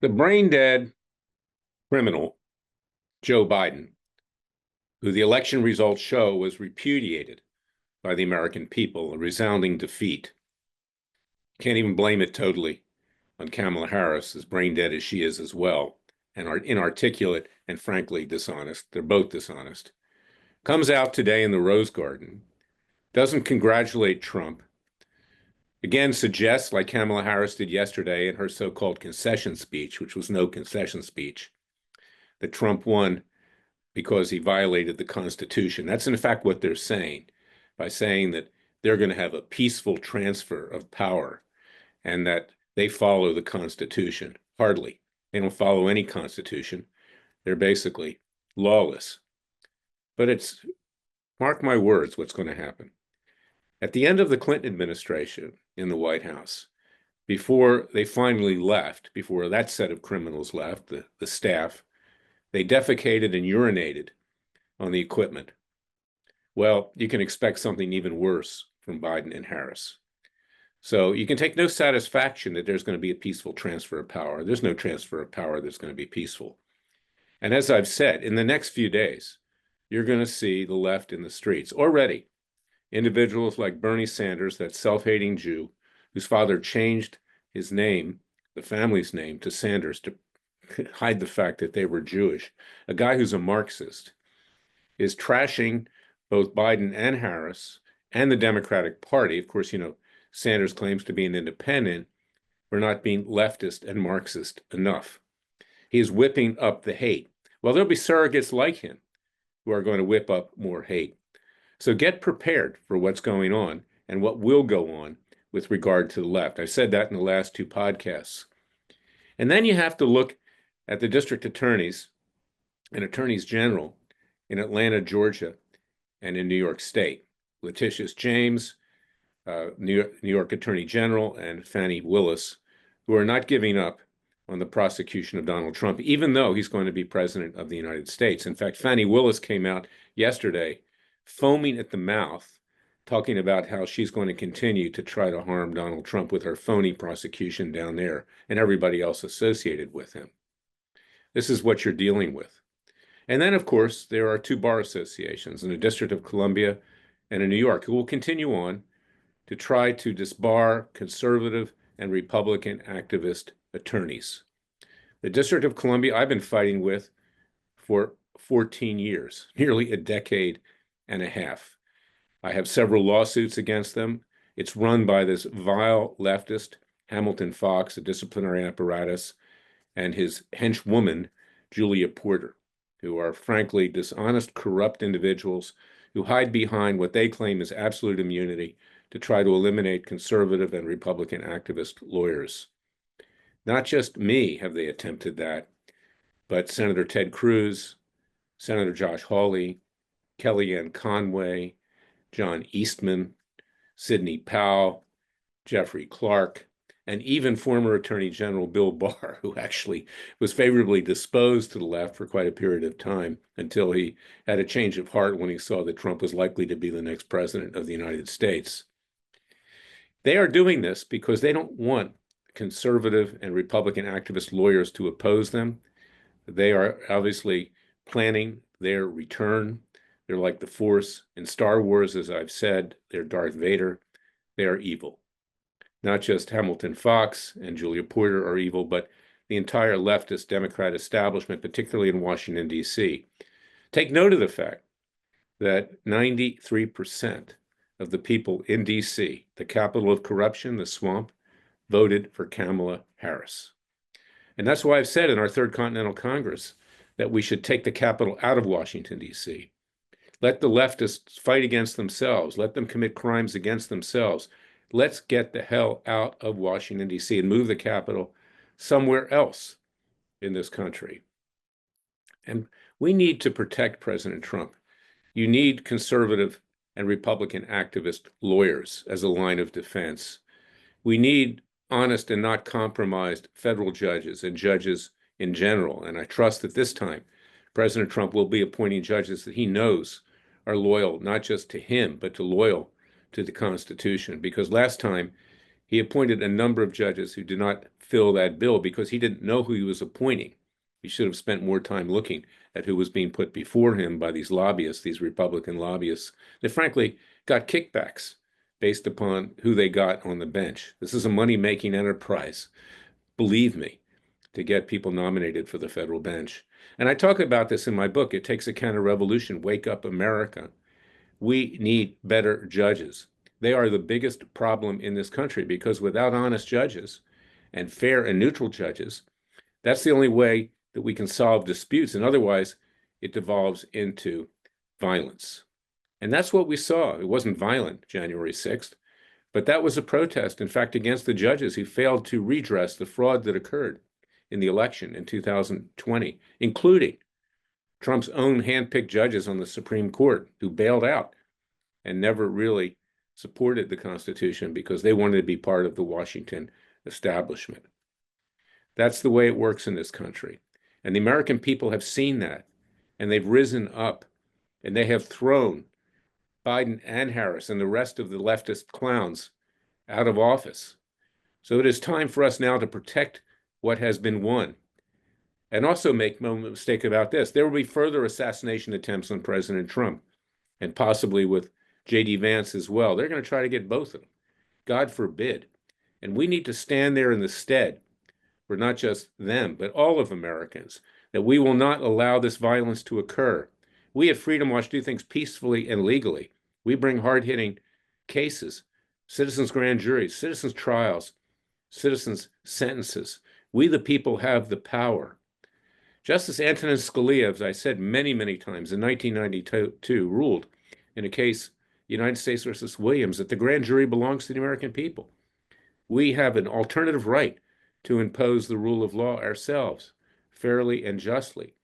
The brain dead criminal, Joe Biden, who the election results show was repudiated by the American people, a resounding defeat. Can't even blame it totally on Kamala Harris, as brain dead as she is as well, and are inarticulate and frankly dishonest. They're both dishonest. Comes out today in the Rose Garden, doesn't congratulate Trump, again suggests, like Kamala Harris did yesterday in her so-called concession speech, which was no concession speech, that Trump won because he violated the Constitution. That's in fact what they're saying by saying that they're going to have a peaceful transfer of power and that they follow the Constitution. Hardly. They don't follow any Constitution. They're basically lawless. But it's, mark my words, what's going to happen. At the end of the Clinton administration in the White House, before they finally left, before that set of criminals left, the staff, they defecated and urinated on the equipment. Well, you can expect something even worse from Biden and Harris. So you can take no satisfaction that there's going to be a peaceful transfer of power. There's no transfer of power that's going to be peaceful. And as I've said, in the next few days, you're going to see the left in the streets. Already, individuals like Bernie Sanders, that self-hating Jew, whose father changed his name, the family's name, to Sanders to hide the fact that they were Jewish, a guy who's a Marxist, is trashing both Biden and Harris and the Democratic Party. Of course, Sanders claims to be an independent for not being leftist and Marxist enough. He is whipping up the hate. Well, there'll be surrogates like him who are going to whip up more hate. So get prepared for what's going on and what will go on with regard to the left. I've said that in the last two podcasts. And then you have to look at the district attorneys and attorneys general in Atlanta, Georgia, and in New York State. Letitia James, New York Attorney General, and Fani Willis, who are not giving up on the prosecution of Donald Trump, even though he's going to be president of the United States. In fact, Fani Willis came out yesterday foaming at the mouth, talking about how she's going to continue to try to harm Donald Trump with her phony prosecution down there and everybody else associated with him. This is what you're dealing with. And then, of course, there are two bar associations in the District of Columbia and in New York who will continue on to try to disbar conservative and Republican activist attorneys. The District of Columbia I've been fighting with for 14 years, nearly a decade and a half. I have several lawsuits against them. It's run by this vile leftist, Hamilton Fox, a disciplinary apparatus, and his henchwoman, Julia Porter, who are frankly dishonest, corrupt individuals who hide behind what they claim is absolute immunity to try to eliminate conservative and Republican activist lawyers. Not just me have they attempted that, but Senator Ted Cruz, Senator Josh Hawley, Kellyanne Conway, John Eastman, Sidney Powell, Jeffrey Clark, and even former Attorney General Bill Barr, who actually was favorably disposed to the left for quite a period of time until he had a change of heart when he saw that Trump was likely to be the next president of the United States. They are doing this because they don't want conservative and Republican activist lawyers to oppose them. They are obviously planning their return. They're like the Force in Star Wars, as I've said. They're Darth Vader. They are evil. Not just Hamilton Fox and Julia Porter are evil, but the entire leftist Democrat establishment, particularly in Washington, D.C. Take note of the fact that 93% of the people in D.C., the capital of corruption, the swamp, voted for Kamala Harris. And that's why I've said in our Third Continental Congress that we should take the capital out of Washington, D.C. Let the leftists fight against themselves. Let them commit crimes against themselves. Let's get the hell out of Washington, D.C. and move the capital somewhere else in this country. And we need to protect President Trump. You need conservative and Republican activist lawyers as a line of defense. We need honest and not compromised federal judges and judges in general. And I trust that this time President Trump will be appointing judges that he knows are loyal, not just to him, but loyal to the Constitution. Because last time He appointed a number of judges who did not fill that bill because he didn't know who he was appointing. He should have spent more time looking at who was being put before him by these lobbyists, these Republican lobbyists, that frankly got kickbacks based upon who they got on the bench. This is a money-making enterprise, believe me, to get people nominated for the federal bench. And I talk about this in my book, It Takes a Counter-Revolution, Wake Up America. We need better judges. They are the biggest problem in this country because without honest judges and fair and neutral judges, that's the only way that we can solve disputes. And otherwise, it devolves into violence. And that's what we saw. It wasn't violent January 6th, but that was a protest, in fact, against the judges who failed to redress the fraud that occurred in the election in 2020, including Trump's own handpicked judges on the Supreme Court who bailed out and never really supported the Constitution because they wanted to be part of the Washington establishment. That's the way it works in this country. And the American people have seen that, and they've risen up, and they have thrown Biden and Harris and the rest of the leftist clowns out of office. So it is time for us now to protect what has been won. And also make no mistake about this, there will be further assassination attempts on President Trump, and possibly with J.D. Vance as well. They're going to try to get both of them. God forbid. And we need to stand there in the stead for not just them, but all of Americans, that we will not allow this violence to occur. We at Freedom Watch do things peacefully and legally. We bring hard-hitting cases, citizens' grand juries, citizens' trials, citizens' sentences. We, the people, have the power. Justice Antonin Scalia, as I said many, many times, in 1992 ruled in a case, United States versus Williams, that the grand jury belongs to the American people. We have an alternative right to impose the rule of law ourselves, fairly and justly.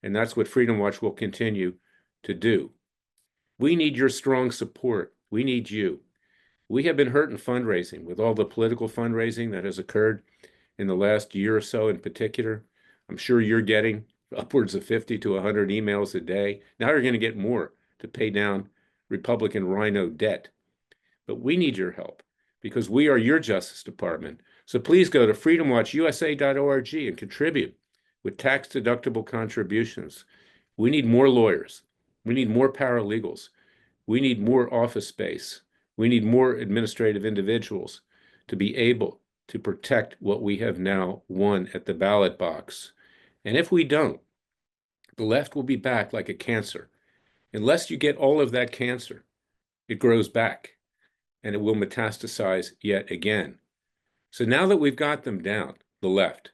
And that's what Freedom Watch will continue to do. We need your strong support. We need you. We have been hurt in fundraising with all the political fundraising that has occurred in the last year or so in particular. I'm sure you're getting upwards of 50 to 100 emails a day. Now you're going to get more to pay down Republican rhino debt. But we need your help because we are your Justice Department. So please go to freedomwatchusa.org and contribute with tax-deductible contributions. We need more lawyers. We need more paralegals. We need more office space. We need more administrative individuals to be able to protect what we have now won at the ballot box. And if we don't, the left will be back like a cancer. Unless you get all of that cancer, it grows back and it will metastasize yet again. So now that we've got them down, the left,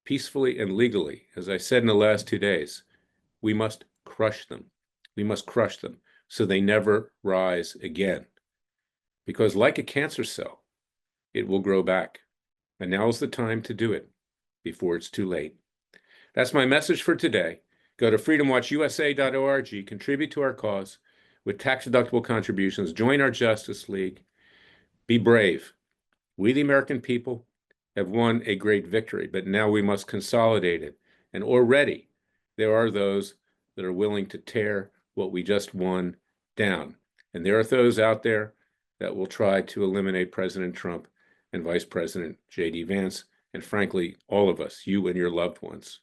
peacefully and legally, as I said in the last 2 days, we must crush them. We must crush them so they never rise again. Because like a cancer cell, it will grow back. And now is the time to do it before it's too late. That's my message for today. Go to freedomwatchusa.org, contribute to our cause with tax-deductible contributions, join our Justice League, be brave. We, the American people, have won a great victory, but now we must consolidate it. And already there are those that are willing to tear what we just won down. And there are those out there that will try to eliminate President Trump and Vice President J.D. Vance, and frankly, all of us, you and your loved ones.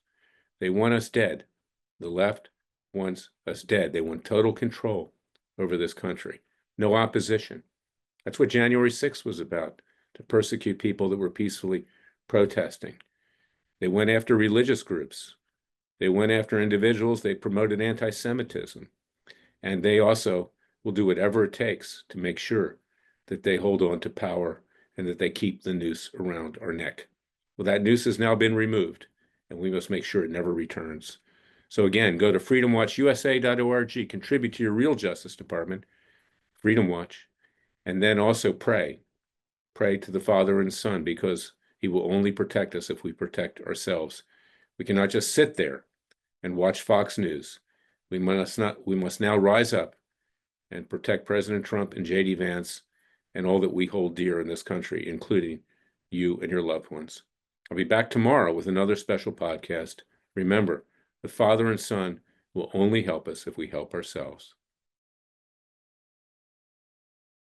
They want us dead. The left wants us dead. They want total control over this country. No opposition. That's what January 6th was about, to persecute people that were peacefully protesting. They went after religious groups. They went after individuals. They promoted anti-Semitism. And they also will do whatever it takes to make sure that they hold on to power and that they keep the noose around our neck. Well, that noose has now been removed, and we must make sure it never returns. So again, go to freedomwatchusa.org, contribute to your real Justice Department, Freedom Watch, and then also pray. Pray to the Father and Son, because he will only protect us if we protect ourselves. We cannot just sit there and watch Fox News. We must now rise up and protect President Trump and J.D. Vance and all that we hold dear in this country, including you and your loved ones. I'll be back tomorrow with another special podcast. Remember, the Father and Son will only help us if we help ourselves.